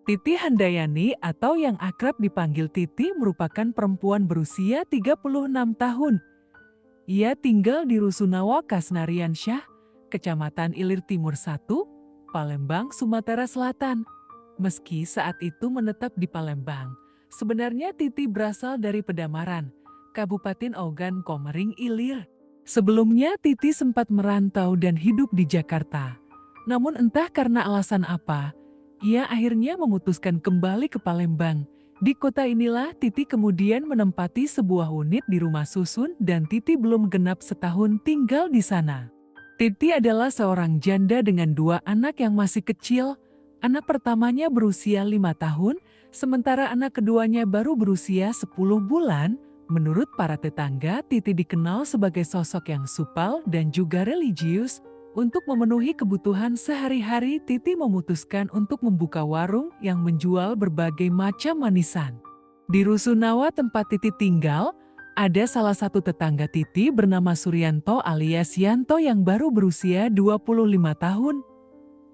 Titi Handayani atau yang akrab dipanggil Titi merupakan perempuan berusia 36 tahun. Ia tinggal di Rusunawa Kasnariansyah, Kecamatan Ilir Timur 1, Palembang, Sumatera Selatan. Meski saat itu menetap di Palembang, sebenarnya Titi berasal dari Pedamaran, Kabupaten Ogan Komering Ilir. Sebelumnya Titi sempat merantau dan hidup di Jakarta. Namun entah karena alasan apa, ia akhirnya memutuskan kembali ke Palembang. Di kota inilah Titi kemudian menempati sebuah unit di rumah susun dan Titi belum genap setahun tinggal di sana. Titi adalah seorang janda dengan 2 anak yang masih kecil. Anak pertamanya berusia 5 tahun, sementara anak keduanya baru berusia 10 bulan. Menurut para tetangga, Titi dikenal sebagai sosok yang supel dan juga religius. Untuk memenuhi kebutuhan sehari-hari, Titi memutuskan untuk membuka warung yang menjual berbagai macam manisan. Di Rusunawa tempat Titi tinggal, ada salah satu tetangga Titi bernama Suryanto alias Yanto yang baru berusia 25 tahun.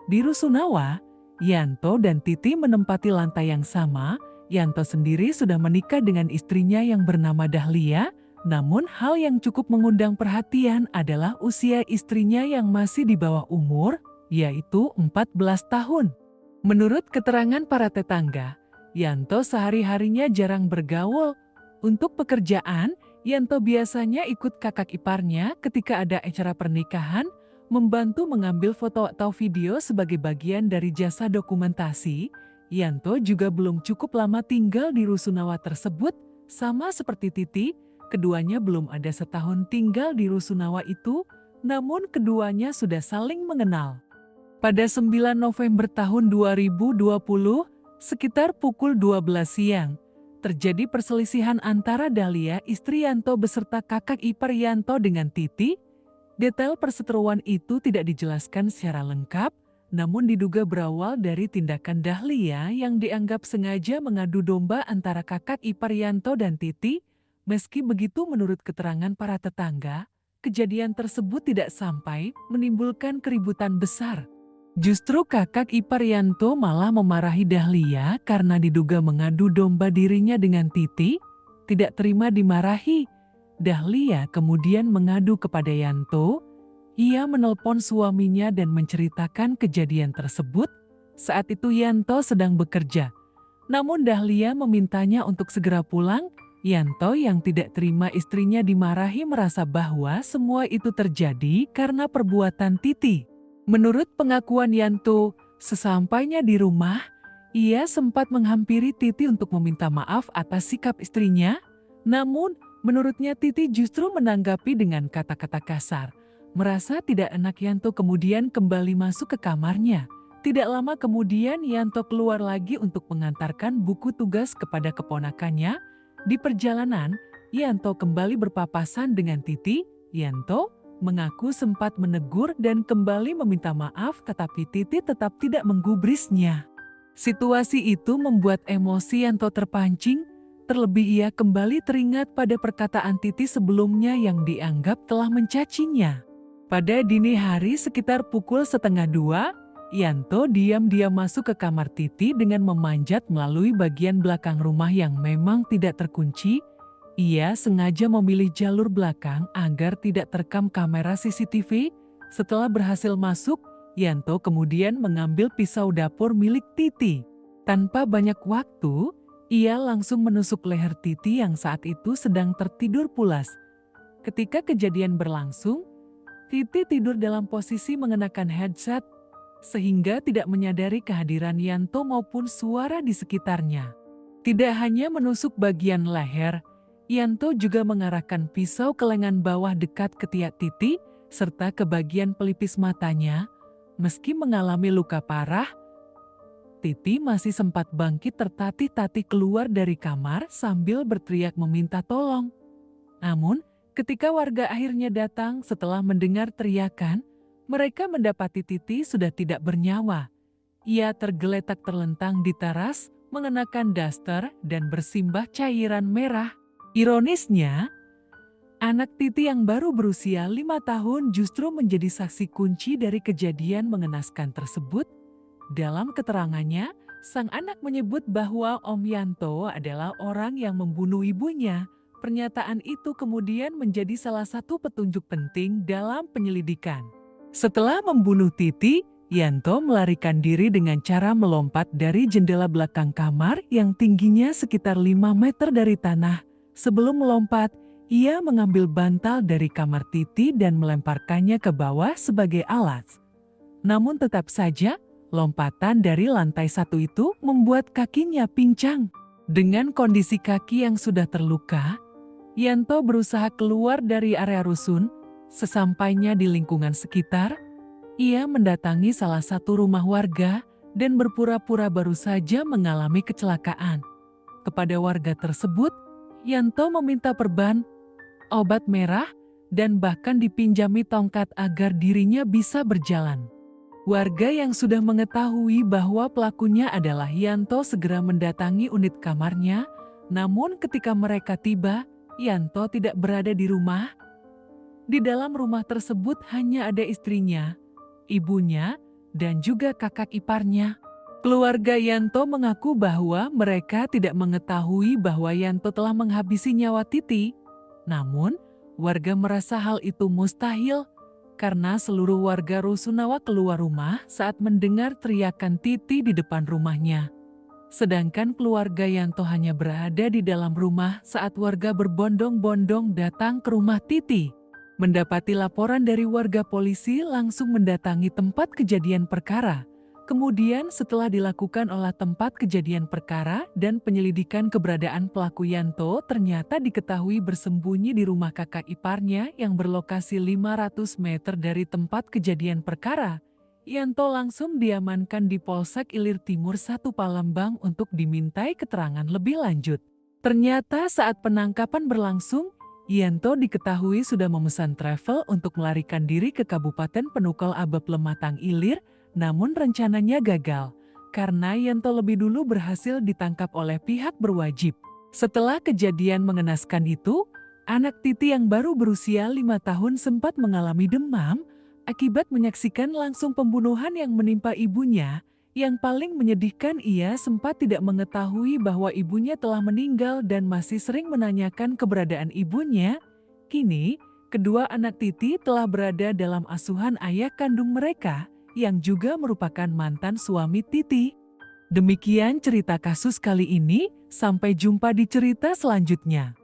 Di Rusunawa, Yanto dan Titi menempati lantai yang sama. Yanto sendiri sudah menikah dengan istrinya yang bernama Dahlia. Namun hal yang cukup mengundang perhatian adalah usia istrinya yang masih di bawah umur, yaitu 14 tahun. Menurut keterangan para tetangga, Yanto sehari-harinya jarang bergaul. Untuk pekerjaan, Yanto biasanya ikut kakak iparnya ketika ada acara pernikahan, membantu mengambil foto atau video sebagai bagian dari jasa dokumentasi. Yanto juga belum cukup lama tinggal di Rusunawa tersebut, sama seperti Titi. Keduanya belum ada setahun tinggal di Rusunawa itu, namun keduanya sudah saling mengenal. Pada 9 November tahun 2020, sekitar pukul 12 siang, terjadi perselisihan antara Dahlia istri Yanto beserta kakak ipar Yanto dengan Titi. Detail perseteruan itu tidak dijelaskan secara lengkap, namun diduga berawal dari tindakan Dahlia yang dianggap sengaja mengadu domba antara kakak ipar Yanto dan Titi. Meski begitu, menurut keterangan para tetangga, kejadian tersebut tidak sampai menimbulkan keributan besar. Justru kakak ipar Yanto malah memarahi Dahlia karena diduga mengadu domba dirinya dengan Titi. Tidak terima dimarahi, Dahlia kemudian mengadu kepada Yanto. Ia menelpon suaminya dan menceritakan kejadian tersebut. Saat itu Yanto sedang bekerja. Namun Dahlia memintanya untuk segera pulang. Yanto yang tidak terima istrinya dimarahi merasa bahwa semua itu terjadi karena perbuatan Titi. Menurut pengakuan Yanto, sesampainya di rumah, ia sempat menghampiri Titi untuk meminta maaf atas sikap istrinya. Namun, menurutnya Titi justru menanggapi dengan kata-kata kasar. Merasa tidak enak, Yanto kemudian kembali masuk ke kamarnya. Tidak lama kemudian Yanto keluar lagi untuk mengantarkan buku tugas kepada keponakannya. Di perjalanan, Yanto kembali berpapasan dengan Titi. Yanto mengaku sempat menegur dan kembali meminta maaf, tetapi Titi tetap tidak menggubrisnya. Situasi itu membuat emosi Yanto terpancing, terlebih ia kembali teringat pada perkataan Titi sebelumnya yang dianggap telah mencacinya. Pada dini hari sekitar pukul 1:30, Yanto diam-diam masuk ke kamar Titi dengan memanjat melalui bagian belakang rumah yang memang tidak terkunci. Ia sengaja memilih jalur belakang agar tidak terekam kamera CCTV. Setelah berhasil masuk, Yanto kemudian mengambil pisau dapur milik Titi. Tanpa banyak waktu, ia langsung menusuk leher Titi yang saat itu sedang tertidur pulas. Ketika kejadian berlangsung, Titi tidur dalam posisi mengenakan headset, sehingga tidak menyadari kehadiran Yanto maupun suara di sekitarnya. Tidak hanya menusuk bagian leher, Yanto juga mengarahkan pisau ke lengan bawah dekat ketiak Titi, serta ke bagian pelipis matanya. Meski mengalami luka parah, Titi masih sempat bangkit tertatih-tatih keluar dari kamar sambil berteriak meminta tolong. Namun, ketika warga akhirnya datang setelah mendengar teriakan, mereka mendapati Titi sudah tidak bernyawa. Ia tergeletak terlentang di teras, mengenakan daster dan bersimbah cairan merah. Ironisnya, anak Titi yang baru berusia 5 tahun justru menjadi saksi kunci dari kejadian mengenaskan tersebut. Dalam keterangannya, Sang anak menyebut bahwa Om Yanto adalah orang yang membunuh ibunya. Pernyataan itu kemudian menjadi salah satu petunjuk penting dalam penyelidikan. Setelah membunuh Titi, Yanto melarikan diri dengan cara melompat dari jendela belakang kamar yang tingginya sekitar 5 meter dari tanah. Sebelum melompat, ia mengambil bantal dari kamar Titi dan melemparkannya ke bawah sebagai alat. Namun tetap saja, lompatan dari lantai 1 itu membuat kakinya pincang. Dengan kondisi kaki yang sudah terluka, Yanto berusaha keluar dari area rusun. Sesampainya di lingkungan sekitar, ia mendatangi salah satu rumah warga dan berpura-pura baru saja mengalami kecelakaan. Kepada warga tersebut, Yanto meminta perban, obat merah, dan bahkan dipinjami tongkat agar dirinya bisa berjalan. Warga yang sudah mengetahui bahwa pelakunya adalah Yanto segera mendatangi unit kamarnya, namun ketika mereka tiba, Yanto tidak berada di rumah. Di dalam rumah tersebut hanya ada istrinya, ibunya, dan juga kakak iparnya. Keluarga Yanto mengaku bahwa mereka tidak mengetahui bahwa Yanto telah menghabisi nyawa Titi. Namun, warga merasa hal itu mustahil karena seluruh warga Rusunawa keluar rumah saat mendengar teriakan Titi di depan rumahnya. Sedangkan keluarga Yanto hanya berada di dalam rumah saat warga berbondong-bondong datang ke rumah Titi. Mendapati laporan dari warga, polisi langsung mendatangi tempat kejadian perkara. Kemudian setelah dilakukan olah tempat kejadian perkara dan penyelidikan keberadaan pelaku, Yanto ternyata diketahui bersembunyi di rumah kakak iparnya yang berlokasi 500 meter dari tempat kejadian perkara. Yanto langsung diamankan di Polsek Ilir Timur 1 Palembang untuk dimintai keterangan lebih lanjut. Ternyata saat penangkapan berlangsung, Yanto diketahui sudah memesan travel untuk melarikan diri ke Kabupaten Penukal Abab Lematang Ilir, namun rencananya gagal karena Yanto lebih dulu berhasil ditangkap oleh pihak berwajib. Setelah kejadian mengenaskan itu, anak Titi yang baru berusia 5 tahun sempat mengalami demam akibat menyaksikan langsung pembunuhan yang menimpa ibunya. Yang paling menyedihkan, ia sempat tidak mengetahui bahwa ibunya telah meninggal dan masih sering menanyakan keberadaan ibunya. Kini, kedua anak Titi telah berada dalam asuhan ayah kandung mereka, yang juga merupakan mantan suami Titi. Demikian cerita kasus kali ini, sampai jumpa di cerita selanjutnya.